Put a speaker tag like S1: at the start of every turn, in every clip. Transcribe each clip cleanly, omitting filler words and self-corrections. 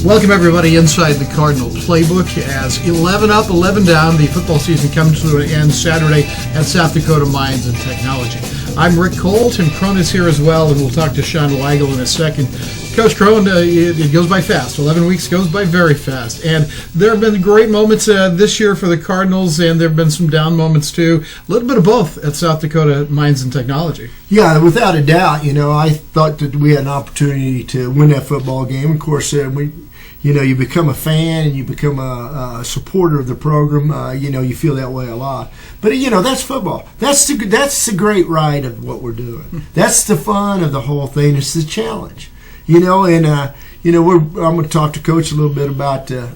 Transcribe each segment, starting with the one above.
S1: Welcome everybody inside the Cardinal Playbook as 11 up, 11 down. The football season comes to an end Saturday at South Dakota Mines Technology. I'm Rick Cole. Tim Crone is here as well, and we'll talk to Shawn Weigel in a second. Coach Crone, it goes by fast. 11 weeks goes by very fast. And there have been great moments this year for the Cardinals, and there have been some down moments too. A little bit of both at South Dakota Mines Technology.
S2: Yeah, without a doubt. I thought that we had an opportunity to win that football game. Of course, you become a fan and you become a supporter of the program. You feel that way a lot. But that's football. That's the great ride of what we're doing. That's the fun of the whole thing. It's the challenge. I'm going to talk to Coach a little bit about. It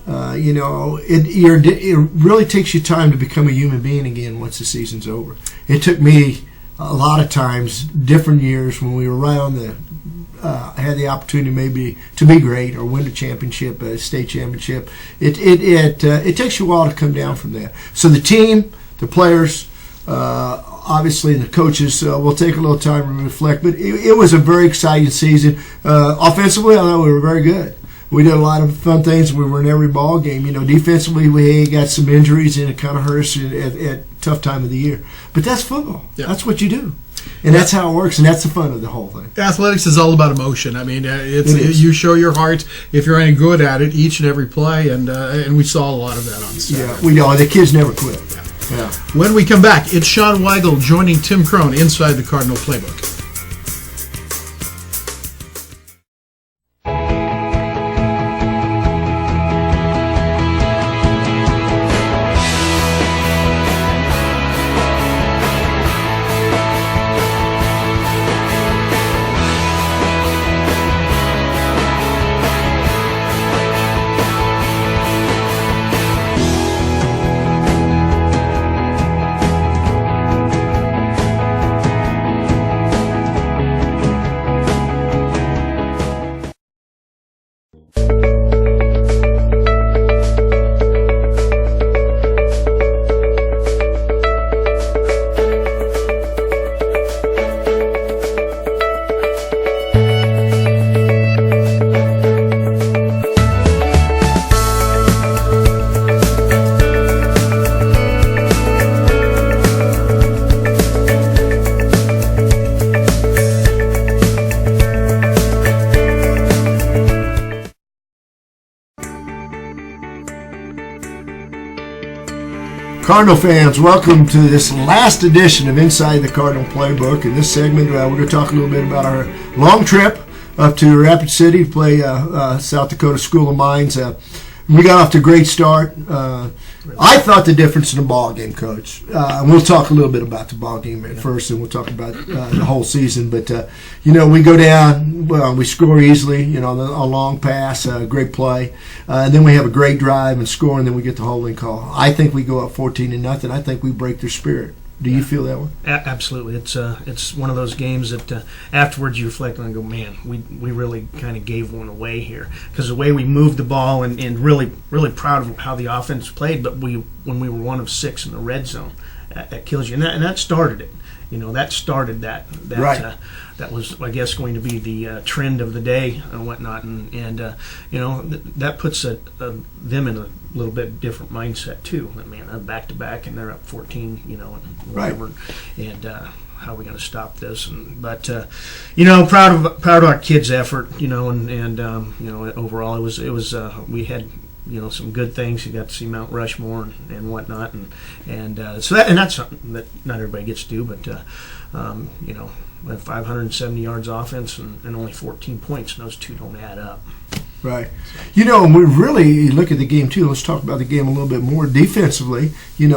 S2: really takes you time to become a human being again once the season's over. It took me a lot of times, different years when we were right on the. Had the opportunity maybe to be great or win a championship, a state championship. It takes you a while to come down from there. So the team, the players, obviously, and the coaches will take a little time to reflect. But it was a very exciting season. Offensively, I thought we were very good. We did a lot of fun things. We were in every ball game. Defensively, we got some injuries, and it kind of hurt us at tough time of the year. But that's football. Yeah. That's what you do. And that's how it works, and that's the fun of the whole thing.
S1: Athletics is all about emotion. I mean, you show your heart if you're any good at it each and every play, and we saw a lot of that on Saturday.
S2: Yeah, we know. The kids never quit.
S1: Yeah. When we come back, it's Shawn Weigel joining Tim Crone inside the Cardinal Playbook.
S2: Cardinal fans, welcome to this last edition of Inside the Cardinal Playbook. In this segment, we're going to talk a little bit about our long trip up to Rapid City to play South Dakota School of Mines. We got off to a great start. I thought the difference in the ball game, Coach. And we'll talk a little bit about the ball game at first, and we'll talk about the whole season. But we go down, we score easily. A long pass, great play, and then we have a great drive and score, and then we get the holding call. I think we go up 14-0. I think we break their spirit. Do you feel that way?
S3: Absolutely. It's one of those games that afterwards you reflect on and go, man, we really kind of gave one away here, because the way we moved the ball and really proud of how the offense played. But when we were 1 of 6 in the red zone, that kills you, and that started it. That started that.
S2: Right.
S3: That was, I guess, going to be the trend of the day and whatnot, and that puts them in a little bit different mindset too. Man, back to back, and they're up 14, and whatever, right. And how are we going to stop this? But proud of our kids' effort, and overall it was we had. Some good things. You got to see Mount Rushmore and whatnot, and that's something that not everybody gets to do. But we have 570 yards offense and only 14 points, and those two don't add up.
S2: Right. And we really look at the game too. Let's talk about the game a little bit more defensively. You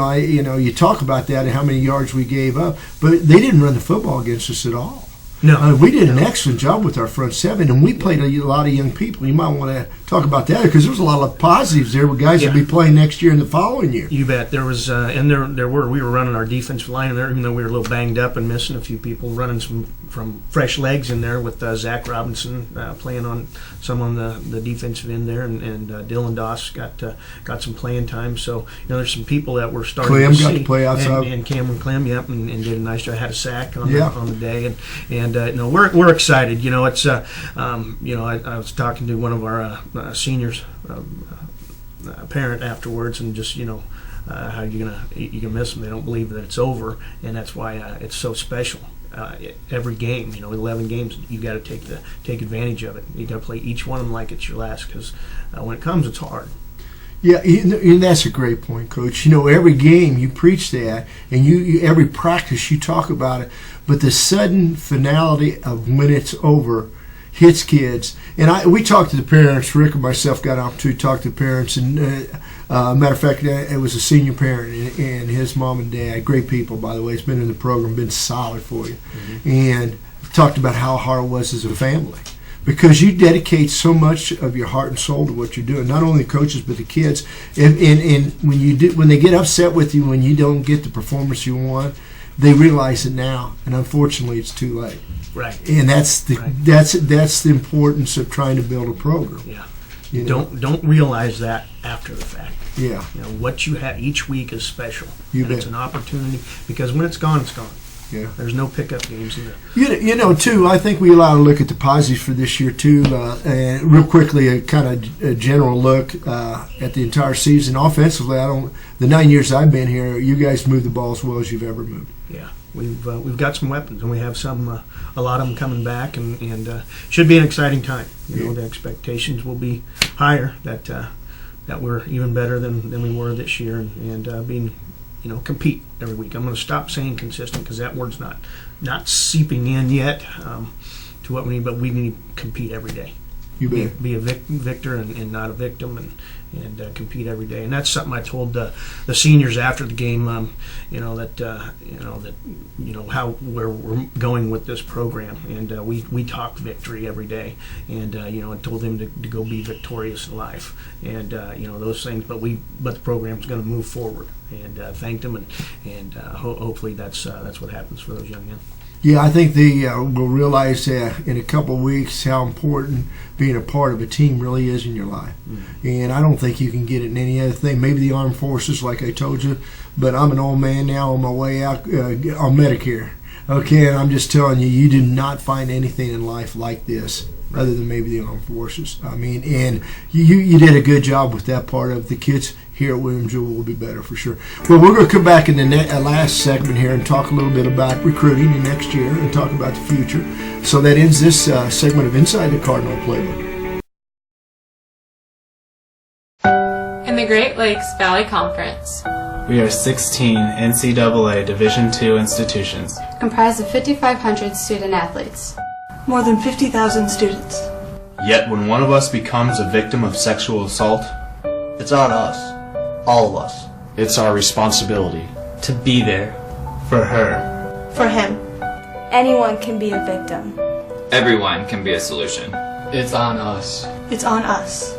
S2: talk about that and how many yards we gave up, but they didn't run the football against us at all.
S3: No,
S2: we did an excellent job with our front seven, and we played a lot of young people. You might want to talk about that, because there was a lot of positives there with guys that'll be playing next year and the following year.
S3: You bet. There was, and we were running our defensive line in there, even though we were a little banged up and missing a few people, running some from fresh legs in there with Zach Robinson playing on some on the defensive end there, and Dylan Doss got some playing time. So there's some people that were starting
S2: Clem
S3: to see.
S2: Got to play outside.
S3: And Cameron Clem, and did a nice job. Had a sack on the day, and no, we're excited. It's I was talking to one of our seniors, parent afterwards, and just how you gonna miss them. They don't believe that it's over, and that's why it's so special. Every game, 11 games, you got to take advantage of it. You got to play each one of them like it's your last, because when it comes, it's hard.
S2: Yeah, and that's a great point, Coach. Every game you preach that, and you every practice you talk about it, but the sudden finality of when it's over hits kids. And we talked to the parents. Rick and myself got an opportunity to talk to the parents, and matter of fact, it was a senior parent and his mom and dad, great people, by the way. It's been in the program, been solid for you, and talked about how hard it was as a family, because you dedicate so much of your heart and soul to what you're doing. Not only the coaches, but the kids. And when they get upset with you when you don't get the performance you want, they realize it now, and unfortunately, it's too late.
S3: Right.
S2: And that's the importance of trying to build a program.
S3: Yeah. Don't realize that after the fact.
S2: Yeah.
S3: What you have each week is special.
S2: You bet.
S3: It's an opportunity, because when it's gone, it's gone.
S2: Yeah.
S3: There's no pickup games in there.
S2: Too, I think we allow to look at the positives for this year, too. And real quickly, a kind of a general look at the entire season. Offensively, the 9 years I've been here, you guys move the ball as well as you've ever moved.
S3: Yeah. We've got some weapons, and we have a lot of them coming back, and should be an exciting time. The expectations will be higher that we're even better than we were this year, and being compete every week. I'm going to stop saying consistent, because that word's not seeping in yet to what we need, but we need to compete every day.
S2: You bet.
S3: Be a victor and not a victim, and compete every day. And that's something I told the seniors after the game. Where we're going with this program, and we talk victory every day, and I told them to go be victorious in life, and those things. But the program's going to move forward, and thanked them, and hopefully that's what happens for those young men.
S2: Yeah, I think they will realize in a couple of weeks how important being a part of a team really is in your life. And I don't think you can get it in any other thing. Maybe the armed forces, like I told you, but I'm an old man now on my way out on Medicare. Okay, and I'm just telling you, you do not find anything in life like this other than maybe the armed forces. I mean, and you did a good job with that part of the kids here at William Jewell will be better for sure. Well, we're going to come back in the last segment here and talk a little bit about recruiting the next year and talk about the future. So that ends this segment of Inside the Cardinal Playbook.
S4: In the Great Lakes Valley Conference,
S5: we are 16 NCAA Division II institutions,
S6: comprised of 5,500 student athletes.
S7: More than 50,000 students.
S8: Yet when one of us becomes a victim of sexual assault,
S9: it's on us. All of us.
S8: It's our responsibility
S5: to be there
S8: for her.
S7: For him.
S10: Anyone can be a victim.
S11: Everyone can be a solution.
S5: It's on us.
S7: It's on us.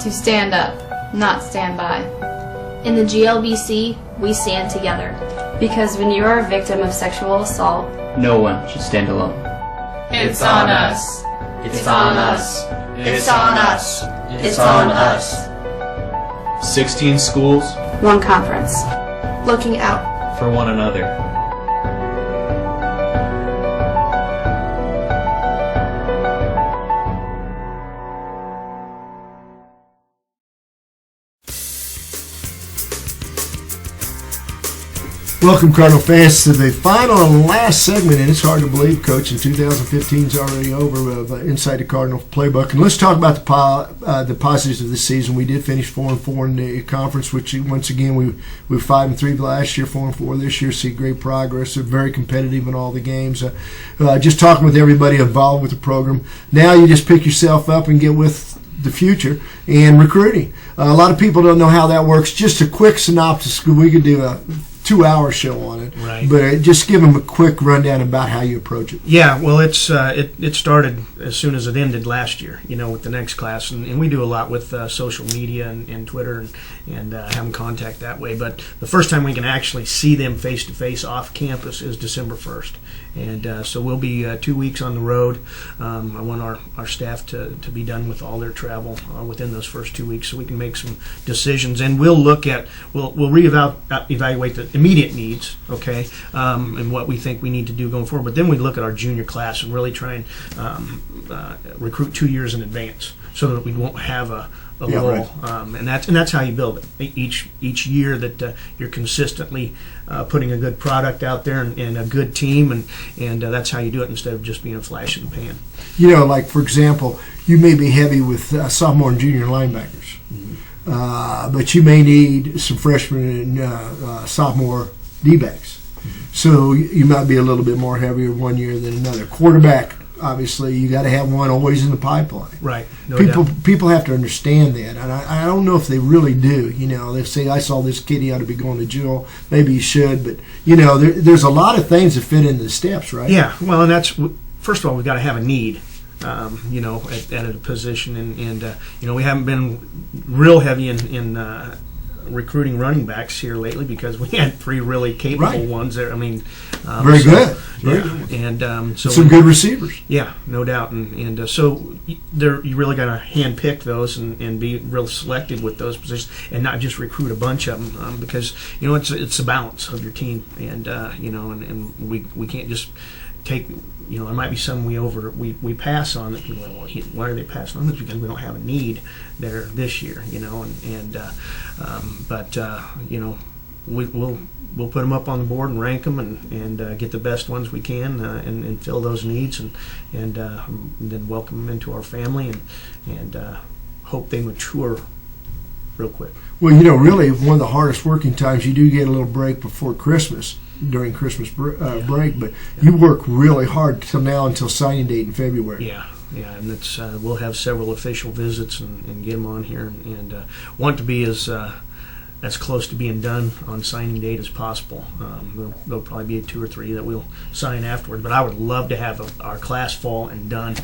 S6: To stand up, not stand by.
S12: In the GLBC, we stand together.
S6: Because when you are a victim of sexual assault,
S9: no one should stand alone.
S4: It's on us.
S9: It's on us. It's on us. It's on us.
S8: 16 schools,
S6: one conference,
S10: looking out
S5: for one another.
S2: Welcome, Cardinal fans, to the final and last segment, and it's hard to believe, Coach, and 2015 is already over of Inside the Cardinal Playbook. And let's talk about the positives of this season. We did finish 4-4 in the conference, which once again we were 5-3 last year, 4-4 this year. See great progress. They're very competitive in all the games. Just talking with everybody involved with the program. Now you just pick yourself up and get with the future and recruiting. A lot of people don't know how that works. Just a quick synopsis. We could do a 2-hour show on it,
S3: right?
S2: But just give them a quick rundown about how you approach it.
S3: Yeah, well, it started as soon as it ended last year, with the next class, and we do a lot with social media and Twitter and having contact that way. But the first time we can actually see them face to face off campus is December 1st, And so we'll be 2 weeks on the road. I want our staff to be done with all their travel within those first 2 weeks, so we can make some decisions. And we'll reevaluate the immediate needs, okay, and what we think we need to do going forward. But then we look at our junior class and really try and recruit 2 years in advance, so that we won't have a lull.
S2: Right.
S3: And that's how you build it. Each year that you're consistently putting a good product out there and a good team, and that's how you do it, instead of just being a flash in the pan.
S2: Like for example, you may be heavy with sophomore and junior linebackers, but you may need some freshman and sophomore D-backs. So you might be a little bit more heavier one year than another. Quarterback, obviously, you got to have one always in the pipeline.
S3: Right. No doubt.
S2: People have to understand that, and I don't know if they really do. They say, I saw this kid, he ought to be going to Jewell. Maybe he should, but there's a lot of things that fit into the steps, right?
S3: Yeah. Well, and that's, first of all, we've got to have a need. At a position, and we haven't been real heavy in recruiting running backs here lately, because we had 3 really capable ones there. I mean,
S2: very good.
S3: And so
S2: some good receivers.
S3: Yeah, no doubt. And so you really got to hand-pick those and be real selective with those positions, and not just recruit a bunch of them, because it's the balance of your team, and and we can't just take. There might be some we pass on that people are, well, why are they passing on this? Because we don't have a need there this year, but we'll put them up on the board and rank them and get the best ones we can and fill those needs and then welcome them into our family and hope they mature real quick.
S2: Well, really one of the hardest working times, you do get a little break before Christmas, during Christmas break, but you work really hard until signing date in February.
S3: Yeah, and it's we'll have several official visits and get them on here, and want to be as close to being done on signing date as possible. There'll probably be 2 or 3 that we'll sign afterward, but I would love to have our class fall and done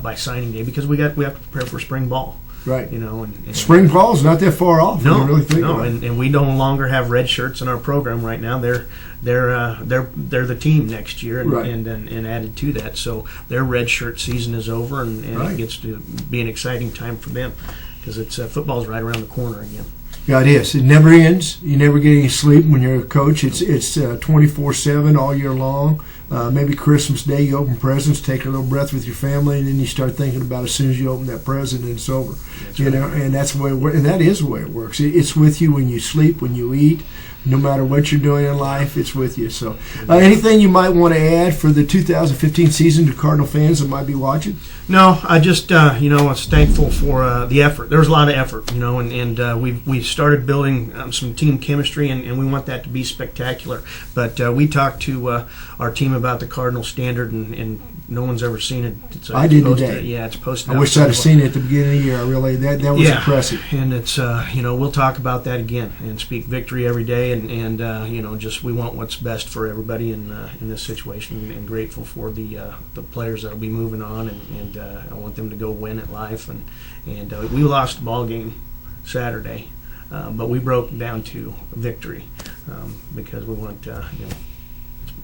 S3: by signing day, because we have to prepare for spring ball.
S2: Right.
S3: And
S2: spring ball is not that far off.
S3: No,
S2: really think about it.
S3: And we no longer have red shirts in our program right now. They're the team next year, and added to that. So their red shirt season is over, and it gets to be an exciting time for them, because it's football's right around the corner again.
S2: Yeah, it is. It never ends. You never get any sleep when you're a coach. It's 24/7 all year long. Maybe Christmas Day, you open presents, take a little breath with your family, and then you start thinking about as soon as you open that present, and it's over. And that's the way it works. And that is the way it works. It's with you when you sleep, when you eat. No matter what you're doing in life, it's with you. So, anything you might want to add for the 2015 season to Cardinal fans that might be watching?
S3: No, I just was thankful for the effort. There was a lot of effort, and we started building some team chemistry, and we want that to be spectacular. But we talked to our team about the Cardinal standard, and no one's ever seen it.
S2: I did today.
S3: It's posted.
S2: I wish I'd have seen it at the beginning of the year. I really that was impressive.
S3: And it's we'll talk about that again and speak victory every day, and just we want what's best for everybody in this situation, and grateful for the players that'll be moving on, and I want them to go win at life, and we lost the ball game Saturday, but we broke down to victory, because we want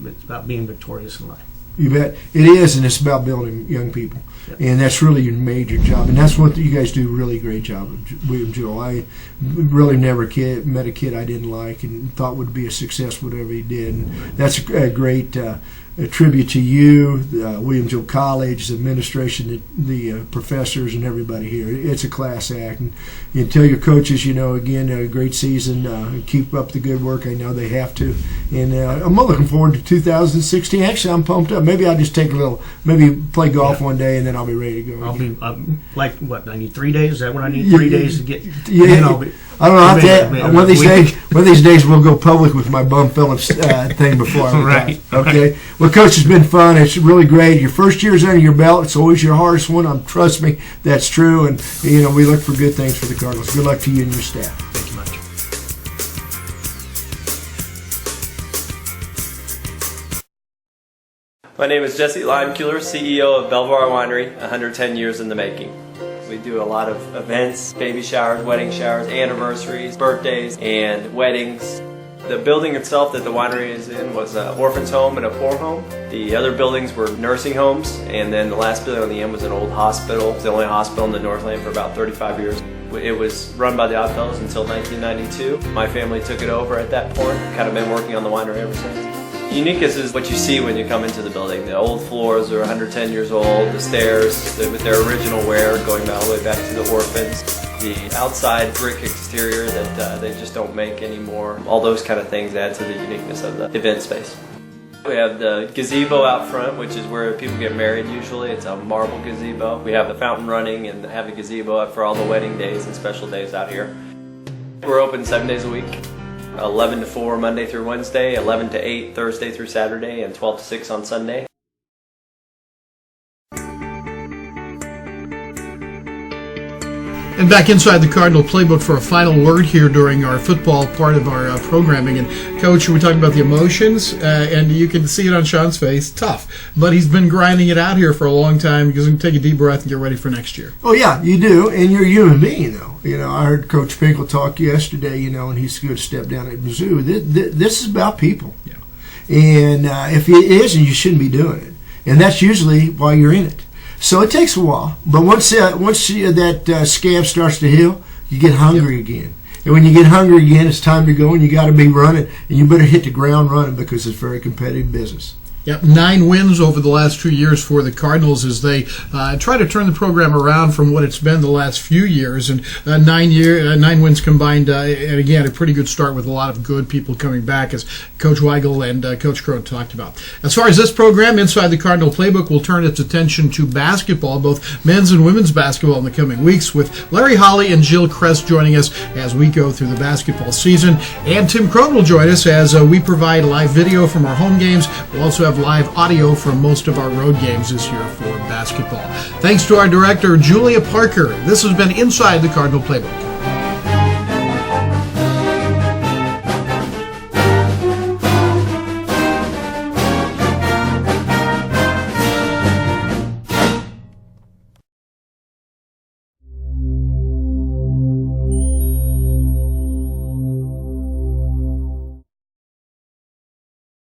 S3: it's about being victorious in life.
S2: You bet. It is, and it's about building young people. Yep. And that's really your major job. And that's what you guys do a really great job of, William Jewell. I really never met a kid I didn't like and thought would be a success whatever he did. And that's a great tribute to you, William Jewell College, the administration, the professors, and everybody here. It's a class act. And you tell your coaches, again, a great season. Keep up the good work. I know they have to. And I'm looking forward to 2016. Actually, I'm pumped up. Maybe I'll just take maybe play golf one day, and then I'll be ready to go.
S3: I'll be I need 3 days. Is that what I need? 3 days to get?
S2: Yeah. I don't know. One of these days we'll go public with my Bum Phillips thing before I retire.
S3: Right.
S2: Okay. Well, Coach, it's been fun. It's really great. Your first year's under your belt. It's always your hardest one. Trust me, that's true. And we look for good things for the Cardinals. Good luck to you and your staff.
S3: Thank you much.
S13: My name is Jesse Limeculer, CEO of Belvoir Winery, 110 years in the making. We do a lot of events, baby showers, wedding showers, anniversaries, birthdays, and weddings. The building itself that the winery is in was an orphan's home and a poor home. The other buildings were nursing homes, and then the last building on the end was an old hospital. It was the only hospital in the Northland for about 35 years. It was run by the Oddfellows until 1992. My family took it over at that point. Kind of been working on the winery ever since. Uniqueness is what you see when you come into the building. The old floors are 110 years old, the stairs with their original wear going all the way back to the orphans, the outside brick exterior that they just don't make anymore. All those kind of things add to the uniqueness of the event space. We have the gazebo out front, which is where people get married usually. It's a marble gazebo. We have the fountain running and have a gazebo up for all the wedding days and special days out here. We're open 7 days a week. 11 to 4 Monday through Wednesday, 11 to 8 Thursday through Saturday, and 12 to 6 on Sunday.
S1: And back inside the Cardinal Playbook for a final word here during our football part of our programming. And Coach, we're talking about the emotions, and you can see it on Shawn's face. Tough, but he's been grinding it out here for a long time. He's going to take a deep breath and get ready for next year.
S2: Oh yeah, you do, and you're a human being though. I heard Coach Pinkel talk yesterday. And he's going to step down at Mizzou. This is about people.
S1: Yeah.
S2: And if it isn't, you shouldn't be doing it. And that's usually why you're in it. So it takes a while, but once that scab starts to heal, you get hungry again. And when you get hungry again, it's time to go, and you got to be running, and you better hit the ground running because it's very competitive business.
S1: Yep, 9 wins over the last 2 years for the Cardinals as they try to turn the program around from what it's been the last few years. And 9 wins combined, and again, a pretty good start with a lot of good people coming back, as Coach Weigel and Coach Crone talked about. As far as this program, Inside the Cardinal Playbook will turn its attention to basketball, both men's and women's basketball in the coming weeks, with Larry Holly and Jill Kress joining us as we go through the basketball season. And Tim Crone will join us as we provide live video from our home games. We'll also have live audio from most of our road games this year for basketball. Thanks to our director, Julia Parker. This has been Inside the Cardinal Playbook.